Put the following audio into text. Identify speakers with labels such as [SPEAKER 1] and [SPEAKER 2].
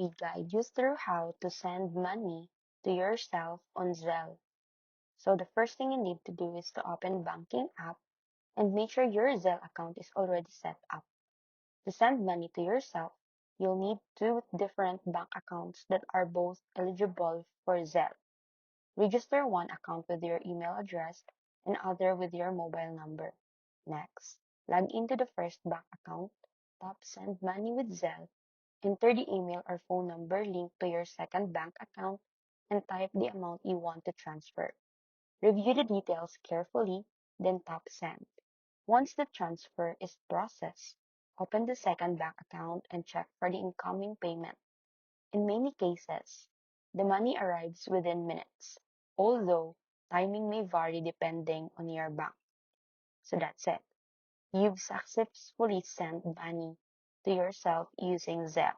[SPEAKER 1] we guide you through how to send money to yourself on Zelle. So the first thing you need to do is to open banking app and make sure your Zelle account is already set up. To send money to yourself, you'll need two different bank accounts that are both eligible for Zelle. Register one account with your email address and other with your mobile number. Next, log into the first bank account, tap Send Money with Zelle, enter the email or phone number linked to your second bank account, and type the amount you want to transfer. Review the details carefully, then tap Send. Once the transfer is processed, open the second bank account and check for the incoming payment. In many cases, the money arrives within minutes, although timing may vary depending on your bank. So that's it. You've successfully sent money to yourself using Zelle.